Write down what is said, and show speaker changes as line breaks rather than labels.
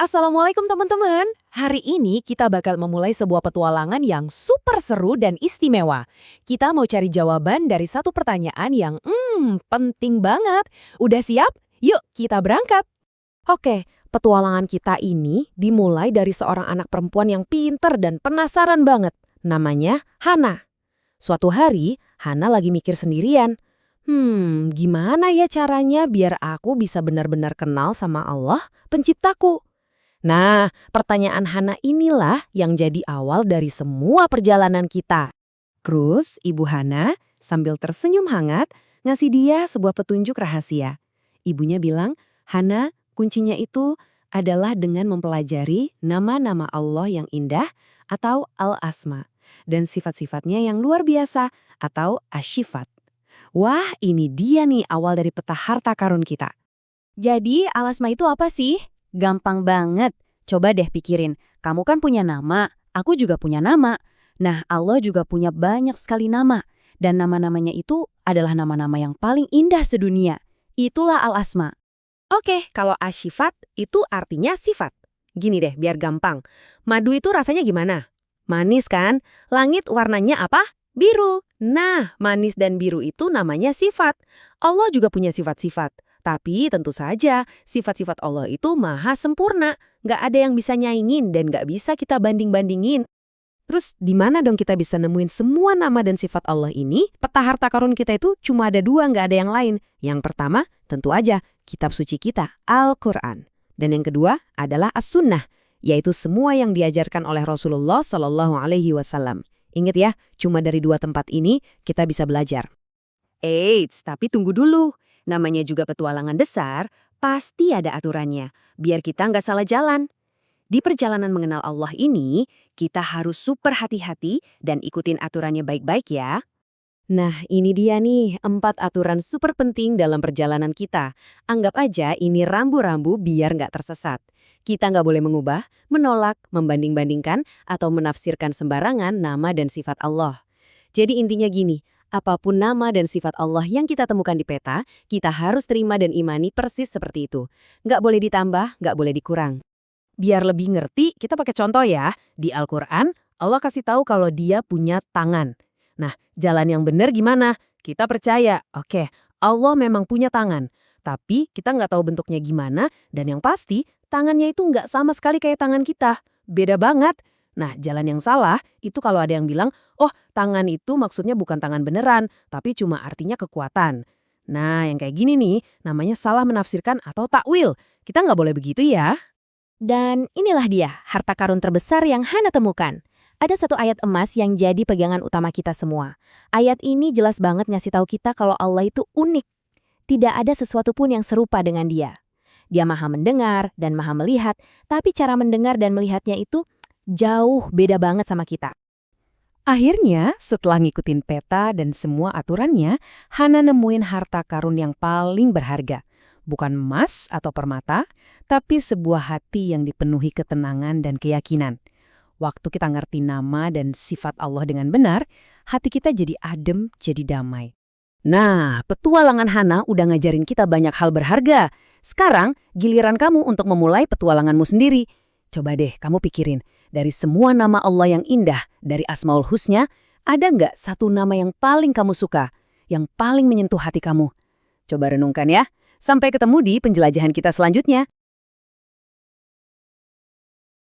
Assalamualaikum teman-teman. Hari ini kita bakal memulai sebuah petualangan yang super seru dan istimewa. Kita mau cari jawaban dari satu pertanyaan yang penting banget. Udah siap? Yuk kita berangkat.
Oke, petualangan kita ini dimulai dari seorang anak perempuan yang pinter dan penasaran banget. Namanya Hana. Suatu hari, Hana lagi mikir sendirian. Gimana ya caranya biar aku bisa benar-benar kenal sama Allah, penciptaku? Nah, pertanyaan Hana inilah yang jadi awal dari semua perjalanan kita. Terus, Ibu Hana sambil tersenyum hangat ngasih dia sebuah petunjuk rahasia. Ibunya bilang, Hana, kuncinya itu adalah dengan mempelajari nama-nama Allah yang indah atau Al-Asma dan sifat-sifatnya yang luar biasa atau Asyifat. Wah, ini dia nih awal dari peta harta karun kita.
Jadi, Al-Asma itu apa sih? Gampang banget. Coba deh pikirin, kamu kan punya nama, aku juga punya nama. Nah, Allah juga punya banyak sekali nama. Dan nama-namanya itu adalah nama-nama yang paling indah sedunia. Itulah Al-Asma.
Oke, kalau Asyifat itu artinya sifat. Gini deh, biar gampang. Madu itu rasanya gimana? Manis kan? Langit warnanya apa? Biru. Nah, manis dan biru itu namanya sifat. Allah juga punya sifat-sifat. Tapi tentu saja, sifat-sifat Allah itu maha sempurna. Nggak ada yang bisa nyaingin dan nggak bisa kita banding-bandingin. Terus di mana dong kita bisa nemuin semua nama dan sifat Allah ini? Peta harta karun kita itu cuma ada dua, nggak ada yang lain. Yang pertama, tentu aja, kitab suci kita, Al-Quran. Dan yang kedua adalah As-Sunnah, yaitu semua yang diajarkan oleh Rasulullah Shallallahu Alaihi Wasallam. Ingat ya, cuma dari dua tempat ini kita bisa belajar. Eits, tapi tunggu dulu. Namanya juga petualangan besar, pasti ada aturannya, biar kita nggak salah jalan. Di perjalanan mengenal Allah ini, kita harus super hati-hati dan ikutin aturannya baik-baik ya. Nah, ini dia nih, 4 aturan super penting dalam perjalanan kita. Anggap aja ini rambu-rambu biar nggak tersesat. Kita nggak boleh mengubah, menolak, membanding-bandingkan, atau menafsirkan sembarangan nama dan sifat Allah. Jadi intinya gini, apapun nama dan sifat Allah yang kita temukan di peta, kita harus terima dan imani persis seperti itu. Nggak boleh ditambah, nggak boleh dikurang. Biar lebih ngerti, kita pakai contoh ya. Di Al-Quran, Allah kasih tahu kalau dia punya tangan. Nah, jalan yang benar gimana? Kita percaya, oke, Allah memang punya tangan. Tapi kita nggak tahu bentuknya gimana, dan yang pasti, tangannya itu nggak sama sekali kayak tangan kita. Beda banget. Nah, jalan yang salah itu kalau ada yang bilang, oh tangan itu maksudnya bukan tangan beneran, tapi cuma artinya kekuatan. Nah, yang kayak gini nih, namanya salah menafsirkan atau takwil. Kita nggak boleh begitu ya.
Dan inilah dia, harta karun terbesar yang Hana temukan. Ada satu ayat emas yang jadi pegangan utama kita semua. Ayat ini jelas banget ngasih tahu kita kalau Allah itu unik. Tidak ada sesuatu pun yang serupa dengan Dia. Dia maha mendengar dan maha melihat, tapi cara mendengar dan melihatnya itu jauh beda banget sama kita.
Akhirnya, setelah ngikutin peta dan semua aturannya, Hana nemuin harta karun yang paling berharga. Bukan emas atau permata, tapi sebuah hati yang dipenuhi ketenangan dan keyakinan. Waktu kita ngerti nama dan sifat Allah dengan benar, hati kita jadi adem, jadi damai. Nah, petualangan Hana udah ngajarin kita banyak hal berharga. Sekarang, giliran kamu untuk memulai petualanganmu sendiri. Coba deh kamu pikirin, dari semua nama Allah yang indah, dari Asmaul Husna, ada nggak satu nama yang paling kamu suka, yang paling menyentuh hati kamu? Coba renungkan ya. Sampai ketemu di penjelajahan kita selanjutnya.